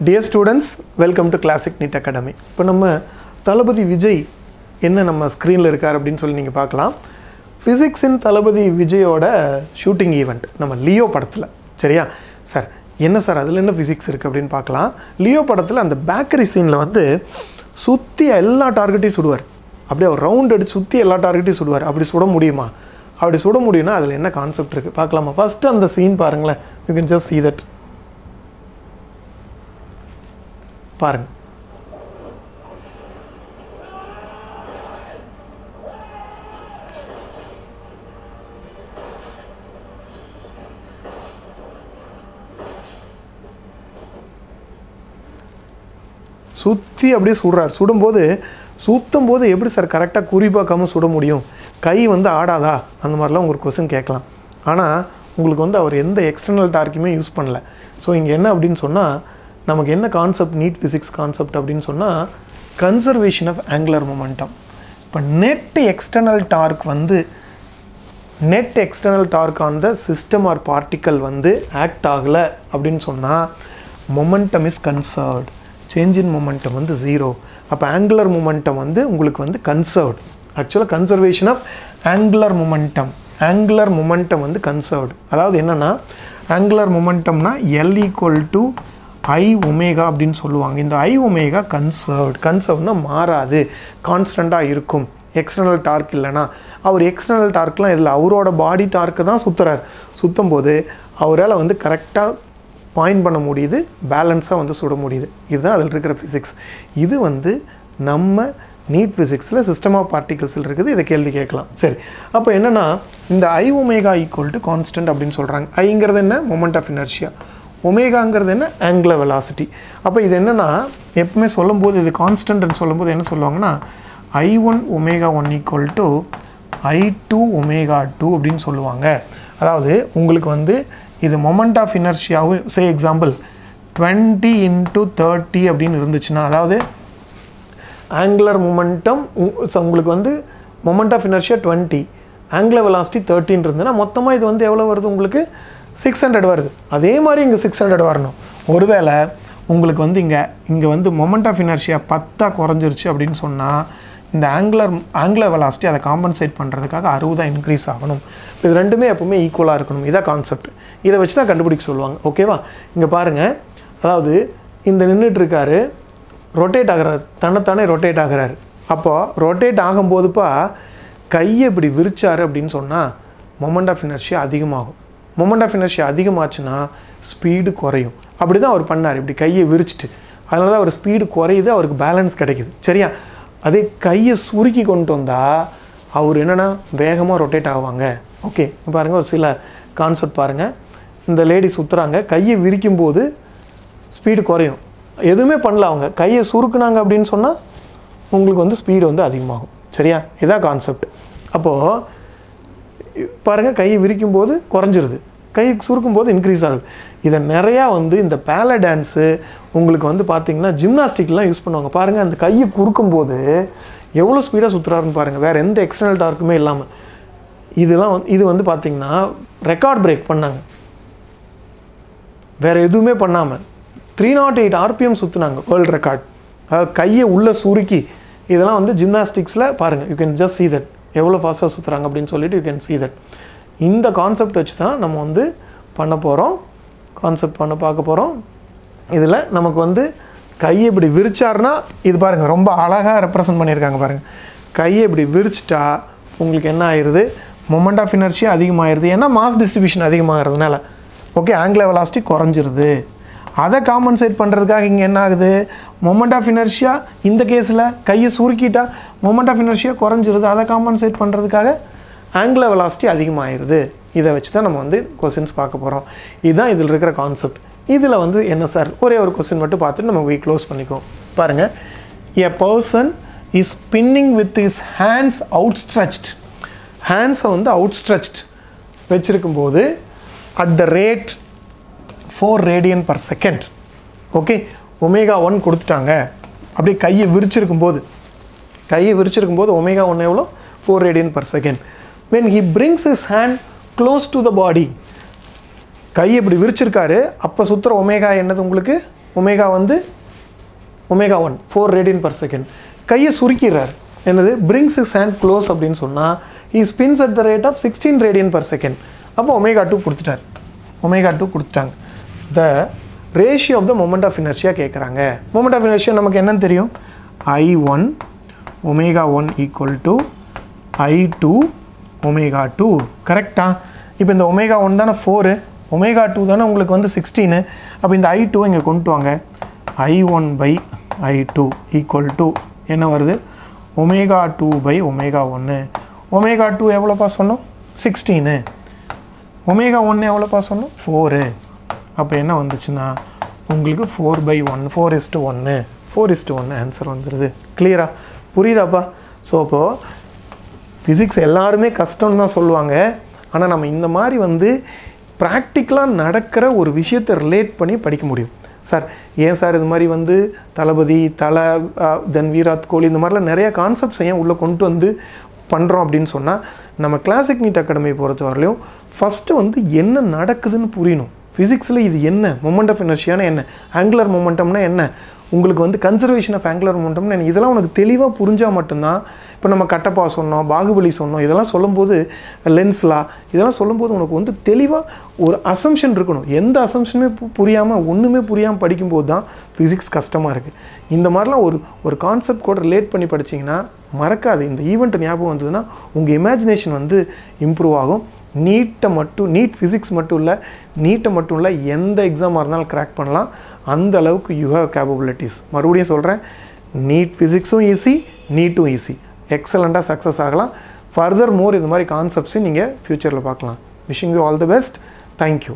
Dear students, welcome to Classic NEET Academy. இப்போ நம்ம தளபதி விஜய் என்ன நம்ம ஸ்க்ரீனில் இருக்கார் அப்படின்னு சொல்லி நீங்கள் பார்க்கலாம். ஃபிசிக்ஸின் தளபதி விஜயோட ஷூட்டிங் ஈவெண்ட் நம்ம லியோ படத்தில். சரியா சார், என்ன சார் அதில் என்ன ஃபிசிக்ஸ் இருக்குது அப்படின்னு பார்க்கலாம். லியோ படத்தில் அந்த பேக்கரி சீனில் வந்து சுற்றி எல்லா டார்கெட்டையும் சுடுவார். அப்படியே ஒரு ரவுண்ட் அடித்து சுற்றி எல்லா டார்கெட்டையும் சுடுவார். அப்படி சுட முடியுமா? அப்படி சுட முடியும்னா அதில் என்ன கான்செப்ட் இருக்குது பார்க்கலாமா? ஃபஸ்ட்டு அந்த சீன் பாருங்களேன். You can just see that. பாருங்க, சுற்றி அப்படியே சுடுறார். சுடும்போது சுற்றும் போது எப்படி சார் கரெக்டாக குறி பார்க்காம சுட முடியும்? கை வந்து ஆடாதா? அந்த மாதிரிலாம் உங்களுக்கு கொஸ்டின் கேட்கலாம். ஆனால் உங்களுக்கு வந்து அவர் எந்த எக்ஸ்டர்னல் டார்க்குமே யூஸ் பண்ணல. ஸோ இங்கே என்ன அப்படின்னு சொன்னால், நமக்கு என்ன கான்செப்ட், நீட் ஃபிசிக்ஸ் கான்செப்ட் அப்படின்னு சொன்னால், கன்சர்வேஷன் ஆஃப் ஆங்குலர் மொமெண்டம். இப்போ நெட் எக்ஸ்டர்னல் டார்க் வந்து net external torque on the system or particle வந்து ஆக்ட் ஆகலை அப்படின்னு சொன்னால் momentum is conserved. Change in momentum வந்து 0. அப்போ ஆங்குலர் மொமெண்டம் வந்து உங்களுக்கு வந்து கன்சர்வ்ட். ஆக்சுவலாக conservation of angular momentum, angular momentum வந்து கன்சர்வ்டு. அதாவது என்னென்னா, ஆங்குலர் மொமெண்டம்னா L = I ஒமேகா அப்படின்னு சொல்லுவாங்க. இந்த I ஒமேகா கன்சர்வ்டு. கன்சர்வ்னா மாறாது, கான்ஸ்டண்ட்டாக இருக்கும். எக்ஸ்டர்னல் டார்க் இல்லைனா, அவர் எக்ஸ்டர்னல் டார்க்லாம் இதில் அவரோட பாடி டார்க்கு தான் சுற்றுறார். சுற்றும் போது அவரால் வந்து கரெக்டாக பாயிண்ட் பண்ண முடியுது, பேலன்ஸாக வந்து சுட முடியுது. இதுதான் அதில் இருக்கிற ஃபிசிக்ஸ். இது வந்து நம்ம நீட் ஃபிசிக்ஸில் சிஸ்டம் ஆஃப் பார்ட்டிகல்ஸில் இருக்குது. இதை கேள்வி கேட்கலாம். சரி, அப்போ என்னென்னா, இந்த I ஒமேகா = கான்ஸ்டன்ட் அப்படின்னு சொல்கிறாங்க. ஐங்கிறது என்ன? Moment of inertia. ஒமேகாங்கிறது என்ன? Angular velocity. அப்போ இது என்னென்னா, எப்பவுமே சொல்லும்போது இது கான்ஸ்டன்ட்னு சொல்லும்போது என்ன சொல்லுவாங்கன்னா, I1 ω1 = I2 ω2 அப்படின்னு சொல்லுவாங்க. அதாவது உங்களுக்கு வந்து இது மொமெண்ட் ஆஃப் இனர்ஷியாவும் சே எக்ஸாம்பிள் 20 × 30 அப்படின்னு இருந்துச்சுன்னா, அதாவது ஆங்குலர் மொமெண்டம் உங்களுக்கு வந்து moment of inertia 20, angular velocity 13 இருந்ததுன்னா மொத்தமாக இது வந்து எவ்வளோ வருது? உங்களுக்கு 600 வருது. அதே மாதிரி இங்கே 600 வரணும். ஒருவேளை உங்களுக்கு வந்து இங்கே வந்து மொமெண்ட் ஆஃப் இனர்ஷியா 10 குறைஞ்சிருச்சு அப்படின்னு சொன்னால், இந்த ஆங்குலர் வெலாசிட்டி அதை காம்பன்சேட் பண்ணுறதுக்காக 60 இன்க்ரீஸ் ஆகணும். இது ரெண்டுமே எப்பவுமே ஈக்குவலாக இருக்கணும். இதான் கான்செப்ட். இதை வச்சு தான் கண்டுபிடிக்க சொல்லுவாங்க. ஓகேவா? இங்கே பாருங்கள், அதாவது இந்த நின்றுட்டுருக்காரு, ரொட்டேட் ஆகிறார், தன்னைத்தானே ரொட்டேட் ஆகிறாரு. அப்போது ரொட்டேட் ஆகும்போதுப்பா கையை இப்படி விரிச்சார் அப்படின்னு சொன்னால் மொமெண்ட் ஆஃப் இனர்ஷியா அதிகமாகும். மொமெண்ட் ஆஃப் இனர்ஷியா அதிகமாச்சுன்னா ஸ்பீடு குறையும். அப்படி தான் அவர் பண்ணார், இப்படி கையை விரிச்சிட்டு. அதனால தான் அவர் ஸ்பீடு குறையுது, அவருக்கு பேலன்ஸ் கிடைக்குது. சரியா? அதே கையை சுருக்கி கொண்டு வந்தால் அவர் என்னென்னா வேகமாக ரொட்டேட் ஆவாங்க. ஓகே, பாருங்கள், ஒரு சில கான்செப்ட் பாருங்கள். இந்த லேடி சுற்றுறாங்க, கையை விரிக்கும் போது ஸ்பீடு குறையும். எதுவுமே பண்ணல, அவங்க கையை சுருக்குனாங்க அப்படின்னு சொன்னால் உங்களுக்கு வந்து ஸ்பீடு வந்து அதிகமாகும். சரியா? இதான் கான்செப்ட். அப்போது பாருங்கள், கையை விரிக்கும் போது குறைஞ்சிருது, கை சுருக்கும் போது இன்க்ரீஸ் ஆகுது. இதை நிறையா வந்து இந்த பேல டான்ஸு உங்களுக்கு வந்து பார்த்திங்கன்னா ஜிம்னாஸ்டிக்லாம் யூஸ் பண்ணுவாங்க. பாருங்கள், அந்த கையை குறுக்கும் போது எவ்வளோ ஸ்பீடாக சுற்றுறாருன்னு பாருங்கள், வேறு எந்த எக்ஸ்டர்னல் டார்க்குமே இல்லாமல். இது வந்து பார்த்திங்கன்னா ரெக்கார்ட் பிரேக் பண்ணாங்க, வேறு எதுவுமே பண்ணாமல் 308 RPM சுற்றுனாங்க, வேர்ல்டு ரெக்கார்ட். அதாவது கையை உள்ளே சுருக்கி. இதெல்லாம் வந்து ஜிம்னாஸ்டிக்ஸில் பாருங்கள், you can just see that எவ்வளோ ஃபாஸ்ட்டாக சுற்றுறாங்க அப்படின்னு சொல்லிட்டு யூ கேன் see that. இந்த கான்செப்ட் வச்சு தான் நம்ம வந்து பண்ண போகிறோம், கான்செப்ட் பார்க்க போகிறோம். இதில் நமக்கு வந்து கையை இப்படி விரிச்சார்னா, இது பாருங்கள் ரொம்ப அழகாக ரெப்ரசன்ட் பண்ணியிருக்காங்க பாருங்கள். கையை இப்படி விரிச்சிட்டா உங்களுக்கு என்ன ஆயிடுது? மொமெண்ட் ஆஃப் இனர்ஷியா அதிகமாகிடுது. ஏன்னா மாஸ் டிஸ்ட்ரிபியூஷன் அதிகமாகிறதுனால. ஓகே, ஆங்குலர் வெலாசிட்டி குறைஞ்சிருது. அதை காம்பன்சேட் பண்ணுறதுக்காக இங்கே என்ன ஆகுது? மொமெண்ட் ஆஃப் இனர்ஷியா இந்த கேஸில் கையை சுருக்கிட்டா மொமெண்ட் ஆஃப் இனர்ஷியா குறைஞ்சிருது. அதை காம்பன்சேட் பண்ணுறதுக்காக ஆங்குலர் வெலாசிட்டி அதிகமாகிடுது. இதை வச்சு தான் நம்ம வந்து கொஸ்டின்ஸ் பார்க்க போகிறோம். இதுதான் இதில் இருக்கிற கான்செப்ட். இதில் வந்து என்ன சார், ஒரே ஒரு கொஸ்டின் மட்டும் பார்த்துட்டு நம்ம க்ளோஸ் பண்ணிக்குவோம். பாருங்கள், a person is spinning with his hands outstretched. ஹேண்ட்ஸை வந்து அவுட்ஸ்ட்ரெச்ட் வச்சுருக்கும்போது at the rate 4 radian/second. Okay, ω1 கொடுத்துட்டாங்க. அப்படியே கையை விரிச்சிருக்கும் போது ω1 எவ்வளோ? 4 radian/second. when he brings his hand close to the body, கை இப்படி விரிச்சிருக்காரு, அப்போ சுற்றுற ஒமேகா என்னது உங்களுக்கு? ஒமேகா வந்து ஒமேகா 1 4 ரேடியன் பர் செகண்ட். கையை சுருக்கிறார், என்னது brings his hand close அப்படின்னு சொன்னால் he spins at the rate of 16 radian per second. அப்போ ஒமேகா 2 கொடுத்துட்டார், ஒமேகா 2 கொடுத்துட்டாங்க. The ratio of the moment of inertia கேட்குறாங்க. மொமெண்ட் ஆஃப் இனர்ஷியா நமக்கு என்னன்னு தெரியும், I1 omega 1 equal to I2 omega 2. கரெக்டா? இப்போ இந்த ஒமேகா 1 தானே 4, ஒமேகா 2 தானே உங்களுக்கு வந்து 16. அப்போ இந்த I2 இங்கே கொண்டு வாங்க, I1 by I2 equal to என்ன வருது, ஒமேகா 2 பை ஒமேகா 1. ஒமேகா 2 எவ்வளோப்பா சொன்னோம், 16. ஒமேகா 1 எவ்வளோப்பா சொன்னோம், 4. அப்போ என்ன வந்துச்சுன்னா உங்களுக்கு 4/1 4:1 4:1 ஆன்சர் வந்துடுது. கிளியரா? புரியுதாப்பா? ஸோ அப்போது ஃபிசிக்ஸ் எல்லாருமே கஷ்டம்னு தான் சொல்லுவாங்க. ஆனால் நம்ம இந்த மாதிரி வந்து ப்ராக்டிக்கலாக நடக்கிற ஒரு விஷயத்தை ரிலேட் பண்ணி படிக்க முடியும். சார் ஏன் சார் இது மாதிரி வந்து தளபதி தென் விராட் கோலி இந்த மாதிரிலாம் நிறையா கான்செப்ட்ஸ் ஏன் உள்ளே கொண்டு வந்து பண்ணுறோம் அப்படின்னு சொன்னால், நம்ம கிளாசிக் நீட் அகாடமி பொறுத்த வரலையும் ஃபஸ்ட்டு வந்து என்ன நடக்குதுன்னு புரியணும். ஃபிசிக்ஸில் இது என்ன, மொமெண்ட் ஆஃப் இனர்ஷியானா என்ன, ஆங்குலர் மொமெண்டம்னா என்ன, உங்களுக்கு வந்து கன்சர்வேஷன் ஆஃப் ஆங்குலர் மொமெண்டம்னா என்ன, இதெல்லாம் உனக்கு தெளிவாக புரிஞ்சால் மட்டும்தான். இப்போ நம்ம கட்டப்பா சொன்னோம், பாகுபலி சொன்னோம், இதெல்லாம் சொல்லும்போது லென்ஸ்லா இதெல்லாம் சொல்லும்போது உனக்கு வந்து தெளிவாக ஒரு அசம்ஷன் இருக்கணும். எந்த அசம்ஷனுமே புரியாமல் ஒன்றுமே புரியாமல் படிக்கும்போது தான் ஃபிசிக்ஸ் கஷ்டமாக இருக்குது. இந்த மாதிரிலாம் ஒரு கான்செப்ட் கூட ரிலேட் பண்ணி படிச்சிங்கன்னா மறக்காது. இந்த ஈவெண்ட் ஞாபகம் வந்ததுன்னா உங்கள் இமேஜினேஷன் வந்து இம்ப்ரூவ் ஆகும். நீட் ஃபிசிக்ஸ் மட்டும் இல்லை, நீட்டை மட்டும் இல்லை, எந்த எக்ஸாமாக இருந்தாலும் கிராக் பண்ணலாம். அந்த அளவுக்கு யூ ஹேவ் கேப்பபிலிட்டிஸ். மறுபடியும் சொல்கிறேன், நீட் ஃபிசிக்ஸும் ஈஸி, நீட்டும் ஈஸி. எக்ஸலண்ட்டாக சக்ஸஸ் ஆகலாம். ஃபர்தர் மோர் இது மாதிரி கான்செப்ட்ஸையும் நீங்கள் ஃப்யூச்சரில் பார்க்கலாம். Wishing you all the best. Thank you.